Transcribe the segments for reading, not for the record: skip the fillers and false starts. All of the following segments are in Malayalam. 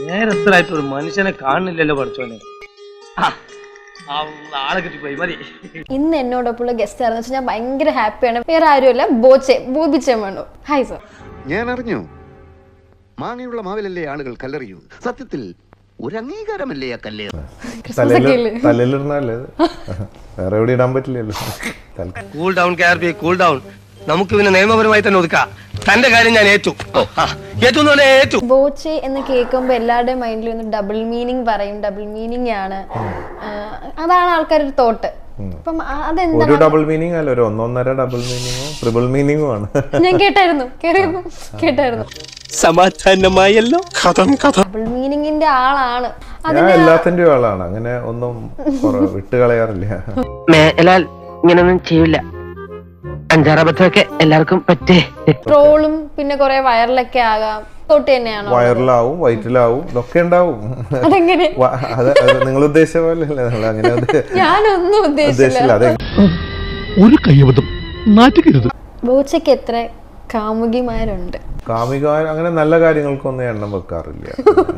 നേരത്തിലായിട്ട് ഒരു മനുഷ്യനെ കാണുന്നില്ലല്ലോ പഠിച്ചോനെ. ആളെ കിട്ടിപ്പോയി മതി. ഇന്ന് എന്നോടൊപ്പമുള്ള ഗസ്റ്റ് ആണെന്ന് വെച്ചാൽ ഞാൻ ഭയങ്കര ഹാപ്പിയാണ്. വേറെ ആരുമല്ല, ബോബിച്ചേമണ്ണു. Hi sir. ഞാൻ അറിഞ്ഞു മാങ്ങയുള്ള മാവിലല്ലേ ആളുകൾ കല്ലെറിയൂ. സത്യത്തിൽ ഒരു അംഗീകാരമല്ലേ ആ കല്ലേറ്. തലയിലിടണല്ലേ, വേറെ എവിടെ ഇടാൻ പറ്റില്ലല്ലോ. Cool down KRP, cool down. നമുക്ക് പിന്നെ നിയമപരമായി തന്നെ ഒതുക്കാം. തന്റെ കാര്യം ഞാൻ ഏറ്റു. ഏറ്റു. ബോച്ചെ എന്ന് കേൾക്കുമ്പോ എല്ലാവരുടെയും മൈൻഡിൽ ഒന്ന് ഡബിൾ മീനിങ് പറയും. ഡബിൾ മീനിങ് ആണ്, അതാണ് ആൾക്കാരുടെ തോട്ട്. അപ്പം അതെന്താ ഒരു ഡബിൾ മീനിങ് അല്ല, ഒരു 1.5 ഡബിൾ മീനിങ്ങോ ട്രിപ്പിൾ മീനിങ്ങോ ആണ്. ഞാൻ കേട്ടായിരുന്നു. സമാധാനമായല്ലോ. ഡബിൾ മീനിങ്ങിന്റെ ആളാണ്. ഞാൻ എല്ലാത്തിന്റെയും ആളാണ്, അങ്ങനെ ഒന്നും വിട്ടുകളയാറില്ല. ഇങ്ങനൊന്നും ചെയ്യില്ല. 5-6 അബദ്ധമൊക്കെ എല്ലാവർക്കും പറ്റേ. ട്രോളും പിന്നെ കുറെ വൈറലൊക്കെ ആകാം. തൊട്ട് തന്നെയാണോ? വൈറലാവും, വയറ്റിലാവും, ഇതൊക്കെ ഉണ്ടാവും. അതെങ്ങനെ? നിങ്ങൾ ഉദ്ദേശിച്ച പോലെ അല്ലേ, അങ്ങനെ ഞാനൊന്നും ഉദ്ദേശിച്ചില്ല. ഒരു കയ്യബദ്ധം നാറ്റുകരുത്. ബോച്ചയ്ക്ക് എത്ര കാമുകിമാരുണ്ട്? കാമികാർ അങ്ങനെ നല്ല കാര്യങ്ങൾക്കൊന്നും എണ്ണം വെക്കാറില്ല.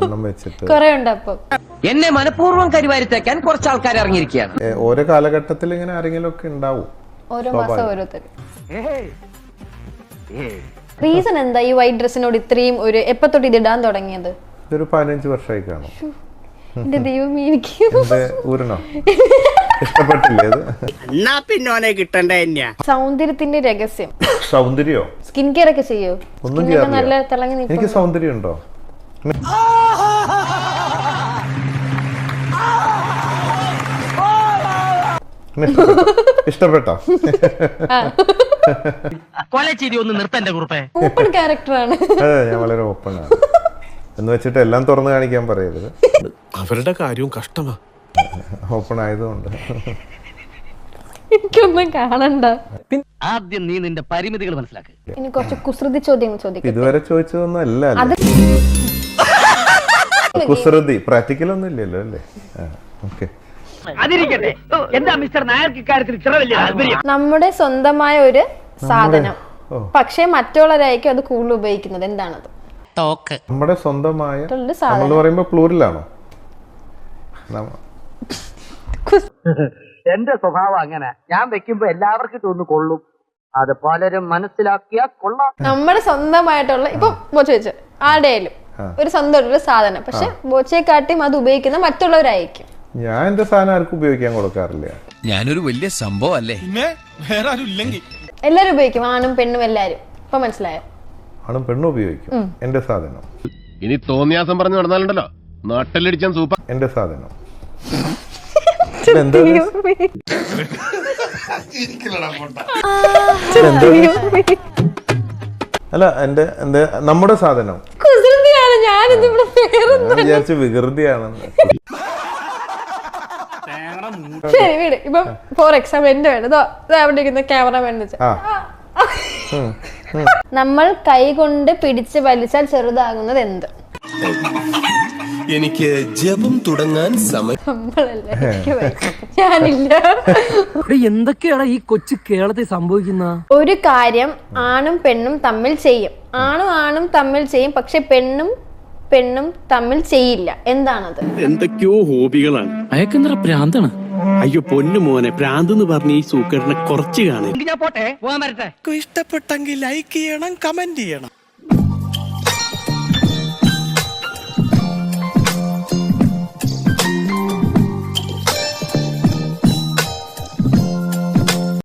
എണ്ണം വെച്ചിട്ട് കുറെ ഉണ്ട്. അപ്പൊ എന്നെ മനഃപൂർവ്വം കരിവാരിത്തേക്കാൻ കുറച്ച് ആൾക്കാർ ഇറങ്ങിയിരിക്കുകയാണ്. ഓരോ കാലഘട്ടത്തിൽ ഇങ്ങനെ ആരെങ്കിലും ഒക്കെ ഉണ്ടാവും. ഓരോ മാസം ഓരോരുത്തർ. റീസൺ എന്താ ഈ വൈറ്റ് ഡ്രസ്സിനോട് ഇത്രയും ഒരു എപ്പോ തൊട്ട് ഇത് ഇടാൻ തുടങ്ങിയത്? ഇതൊരു 15 വർഷമായി കാണും. എന്റെ ദൈവമേ, എനിക്ക് ഊരണോ ഇഷ്ടപ്പെട്ടില്ലേ? സൗന്ദര്യത്തിന്റെ രഹസ്യം സൗന്ദര്യോ? സ്കിൻ കെയർ ഒക്കെ ചെയ്യോ? ഒന്നും ചെയ്യാറില്ല. നല്ല തിളങ്ങി നിൽക്കും. എനിക്ക് സൗന്ദര്യം ഉണ്ടോ? ഇഷ്ടപ്പെട്ടോ? കൊലച്ചിരി ഒന്ന് നിർത്തന്റെ കുറിപ്പേ. ഓപ്പൺ ക്യാരക്ടറാണ്. അതെ, ഞാൻ വളരെ ഓപ്പൺ ആണ്. എന്ന് വെച്ചിട്ട് എല്ലാം തുറന്നു കാണിക്കാൻ പറയരുത്. അവരുടെ കാര്യവും കഷ്ടമാ. ഓപ്പൺ ആയതുകൊണ്ട് എനിക്കൊന്നും കാണണ്ട. ആദ്യം നീ നിന്റെ പരിമിതികൾ മനസ്സിലാക്കുക. ഇനി കുറച്ച് കുസൃതി ചോദ്യങ്ങൾ ചോദിക്കാം. ഇതുവരെ ചോദിച്ചതൊന്നും അല്ല. കുസൃതി പ്രാക്ടിക്കൽ ഒന്നും ഇല്ലല്ലോ അല്ലേ? ഓക്കെ, അതിരിക്കട്ടെ. എന്താ മിസ്റ്റർ നായർക്ക് ഇക്കാര്യത്തിൽ ഇത്ര വലിയ താല്പര്യം? നമ്മുടെ സ്വന്തമായ ഒരു സാധനം, പക്ഷെ മറ്റുള്ളവരായിരിക്കും അത് കൂടുതൽ ഉപയോഗിക്കുന്നത്. എന്താണത്? നമ്മുടെ സ്വന്തമായ സാധനം നമ്മൾ പറയുമ്പോ പ്ലൂറിലാണോ? എന്റെ സ്വഭാവം അങ്ങനെ. ഞാൻ വെക്കുമ്പോ എല്ലാവർക്കും തോന്നു കൊള്ളും. അത് പലരും മനസ്സിലാക്കിയാ കൊള്ളാം. നമ്മുടെ സ്വന്തമായിട്ടുള്ള ഇപ്പൊ ബോച്ച വെച്ച് ആരുടെയായാലും ഒരു സ്വന്തമായിട്ടുള്ള സാധനം, പക്ഷെ ബോച്ചയെക്കാട്ടിയും അത് ഉപയോഗിക്കുന്ന മറ്റുള്ളവരായിരിക്കും. ഞാൻ എന്റെ സാധനം ആർക്കും ഉപയോഗിക്കാൻ കൊടുക്കാറില്ല. ഞാനൊരു വലിയ സംഭവം അല്ലേ? വേറെ ആരും ഇല്ലെങ്കിൽ എല്ലാരും ഉപയോഗിക്കും, ആണും പെണ്ണും എല്ലാരും. ഇപ്പൊ മനസ്സിലായോ? ആണും പെണ്ണും ഉപയോഗിക്കും എന്റെ സാധനം. ഇനി തോന്നിയാസം പറഞ്ഞു നടന്നാലുണ്ടല്ലോ നാട്ടിലടിച്ചാൻ സൂപ്പർ. എന്റെ സാധനം അല്ല, എന്റെ നമ്മുടെ സാധനം. ഞാൻ വിചാരിച്ചു വികൃതിയാണെന്ന്. ശരി, വീട് ഇപ്പൊ ഫോർ എക്സാമ്പിൾ എന്റെ വേണ്ട ക്യാമറമാൻ നമ്മൾ കൈ കൊണ്ട് പിടിച്ച് വലിച്ചാൽ ചെറുതാകുന്നത് എന്ത്? എനിക്ക് ജപം തുടങ്ങാൻ സമയം. ഞാനില്ല. എന്തൊക്കെയാണ് ഈ കൊച്ചു കേരളത്തിൽ സംഭവിക്കുന്ന? ഒരു കാര്യം ആണും പെണ്ണും തമ്മിൽ ചെയ്യും. ആണും തമ്മിൽ ചെയ്യും, പക്ഷെ പെണ്ണും തമ്മിൽ ചെയ്യില്ല. എന്താണത്? എന്തൊക്കെയോ ഹോബികളാണ്. അയക്കെന്തറ പ്രാന്താണ്. അയ്യോ പൊന്നു മോനെ, പ്രാന്ത് എന്ന് പറഞ്ഞ ഈ സൂക്കറിനെ കുറച്ച് കാണും. ഞാൻ പോട്ടെ, പോകാൻ വരട്ടെ. ഇഷ്ടപ്പെട്ടെങ്കിൽ ലൈക്ക് ചെയ്യണം, കമന്റ് ചെയ്യണം.